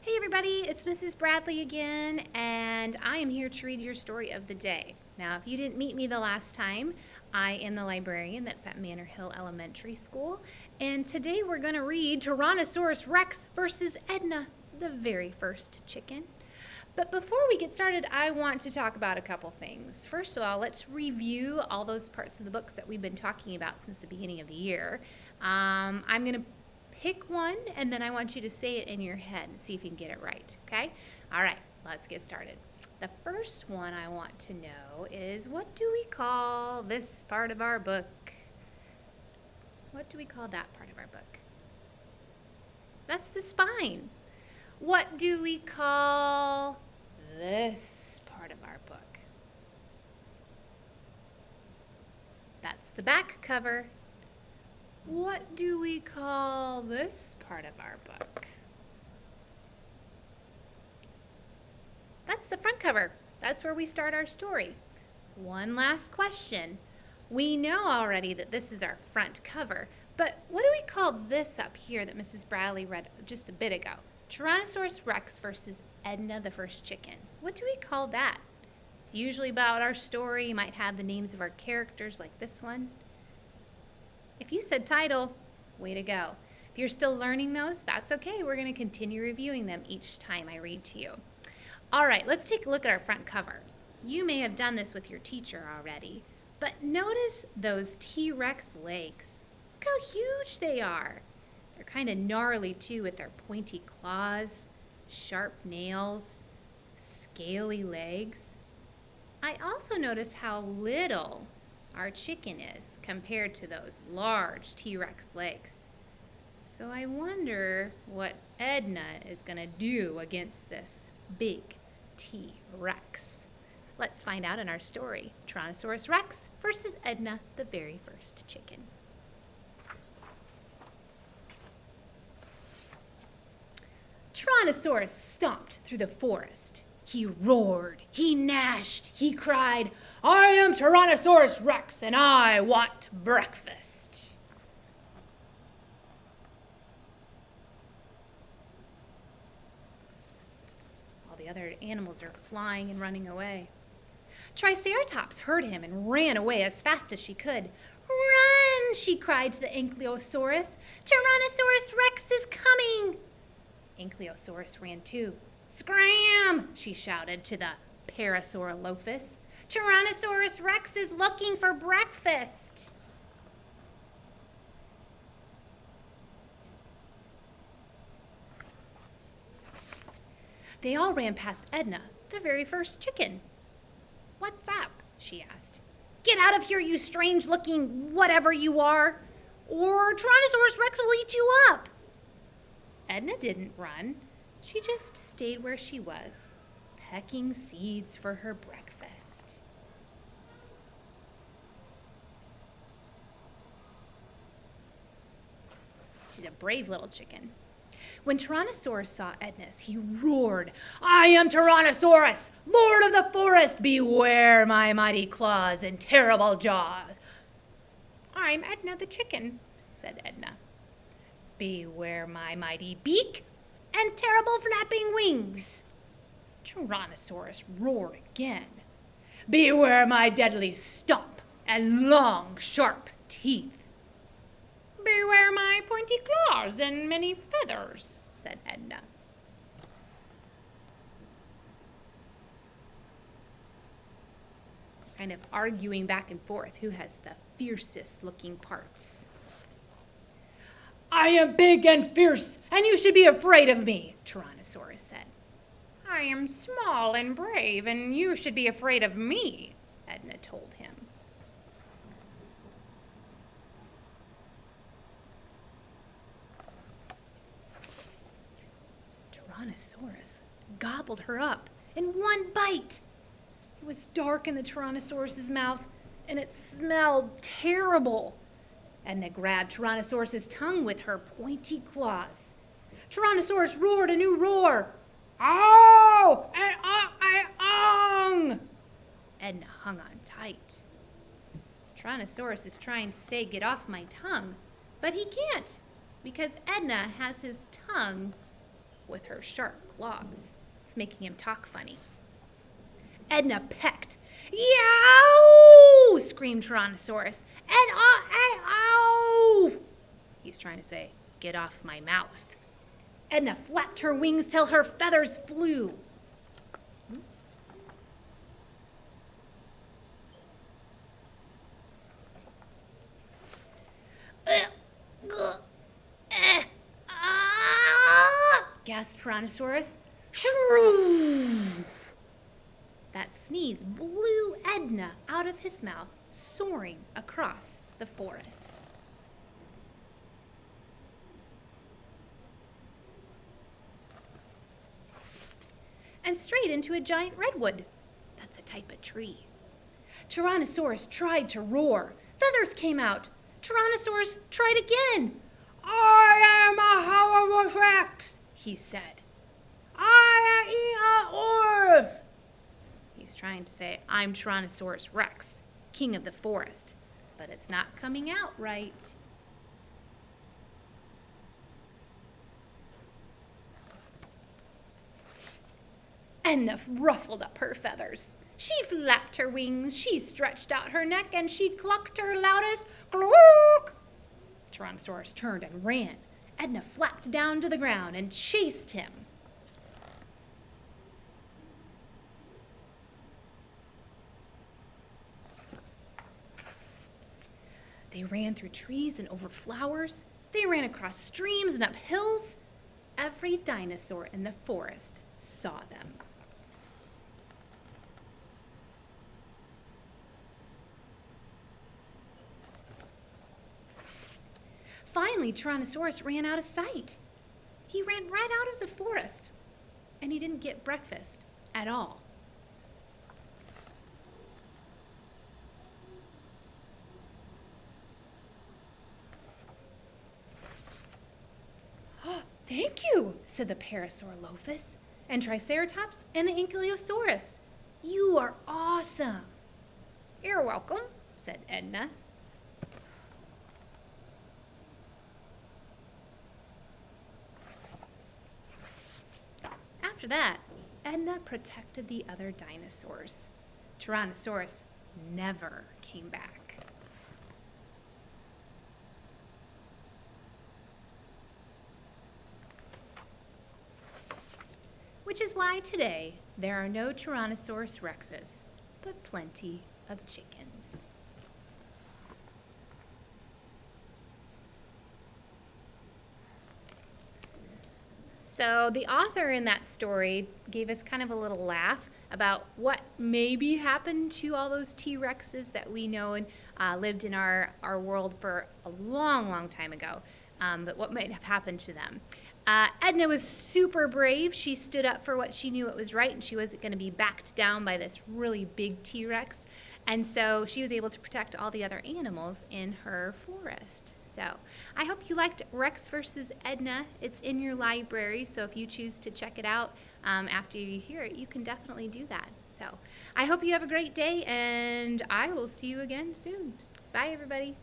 Hey everybody, it's Mrs. Bradley again, and I am here to read your story of the day. Now, if you didn't meet me the last time, I am the librarian that's at Manor Hill Elementary School, and today we're going to read Tyrannosaurus Rex versus Edna, the very first chicken. But before we get started, I want to talk about a couple things. First of all, let's review all those parts of the books that we've been talking about since the beginning of the year. I'm going to pick one, and then I want you to say it in your head and see if you can get it right, okay? All right, let's get started. The first one I want to know is, what do we call this part of our book? What do we call that part of our book? That's the spine. What do we call this part of our book? That's the back cover. What do we call this part of our book? That's the front cover. That's where we start our story. One last question. We know already that this is our front cover, but what do we call this up here that Mrs. Bradley read just a bit ago? Tyrannosaurus Rex versus Edna the first chicken. What do we call that? It's usually about our story. You might have the names of our characters like this one. If you said title, way to go. If you're still learning those, that's okay. We're going to continue reviewing them each time I read to you. All right, let's take a look at our front cover. You may have done this with your teacher already, but notice those T-Rex legs. Look how huge they are. They're kind of gnarly too, with their pointy claws, sharp nails, scaly legs. I also notice how little our chicken is compared to those large T-Rex legs. So I wonder what Edna is going to do against this big T-Rex. Let's find out in our story, Tyrannosaurus Rex versus Edna, the very first chicken. Tyrannosaurus stomped through the forest. He roared, he gnashed, he cried, "I am Tyrannosaurus Rex, and I want breakfast." All the other animals are flying and running away. Triceratops heard him and ran away as fast as she could. "Run!" she cried to the Ankylosaurus. "Tyrannosaurus Rex is coming!" Ankylosaurus ran too. "Scram!" she shouted to the Parasaurolophus. "Tyrannosaurus Rex is looking for breakfast." They all ran past Edna, the very first chicken. "What's up?" she asked. "Get out of here, you strange-looking whatever you are, or Tyrannosaurus Rex will eat you up." Edna didn't run. She just stayed where she was, pecking seeds for her breakfast. She's a brave little chicken. When Tyrannosaurus saw Edna's, he roared, "I am Tyrannosaurus, lord of the forest! Beware my mighty claws and terrible jaws." "I'm Edna the chicken," said Edna. "Beware my mighty beak and terrible flapping wings." Tyrannosaurus roared again. "Beware my deadly stomp and long, sharp teeth." "Beware my pointy claws and many feathers," said Edna. Kind of arguing back and forth who has the fiercest looking parts. "I am big and fierce, and you should be afraid of me," Tyrannosaurus said. "I am small and brave, and you should be afraid of me," Edna told him. Tyrannosaurus gobbled her up in one bite. It was dark in the Tyrannosaurus's mouth, and it smelled terrible. Edna grabbed Tyrannosaurus's tongue with her pointy claws. Tyrannosaurus roared a new roar. "Ow! Ong!" Edna hung on tight. Tyrannosaurus is trying to say, "Get off my tongue," but he can't because Edna has his tongue with her sharp claws. It's making him talk funny. Edna pecked. "Yow!" screamed Tyrannosaurus. "Ow!" He's trying to say, "Get off my mouth." Edna flapped her wings till her feathers flew. Gasped Tyrannosaurus. Shrew! That sneeze blew Edna out of his mouth, soaring across the forest. And straight into a giant redwood. That's a type of tree. Tyrannosaurus tried to roar. Feathers came out. Tyrannosaurus tried again. "I am a horrible Rex," he said. He's trying to say, "I'm Tyrannosaurus Rex, king of the forest," but it's not coming out right. Edna ruffled up her feathers. She flapped her wings, she stretched out her neck, and she clucked her loudest cluck. Tyrannosaurus turned and ran. Edna flapped down to the ground and chased him. They ran through trees and over flowers. They ran across streams and up hills. Every dinosaur in the forest saw them. Finally, Tyrannosaurus ran out of sight. He ran right out of the forest, and he didn't get breakfast at all. "Thank you," said the Parasaurolophus and Triceratops and the Ankylosaurus. "You are awesome." "You're welcome," said Edna. After that, Edna protected the other dinosaurs. Tyrannosaurus never came back. Which is why today there are no Tyrannosaurus rexes, but plenty of chickens. So the author in that story gave us kind of a little laugh about what maybe happened to all those T-Rexes that we know and lived in our world for a long, long time ago, but what might have happened to them. Edna was super brave. She stood up for what she knew it was right, and she wasn't going to be backed down by this really big T-Rex. And so she was able to protect all the other animals in her forest. So I hope you liked Rex versus Edna. It's in your library, so if you choose to check it out after you hear it, you can definitely do that. So I hope you have a great day, and I will see you again soon. Bye, everybody.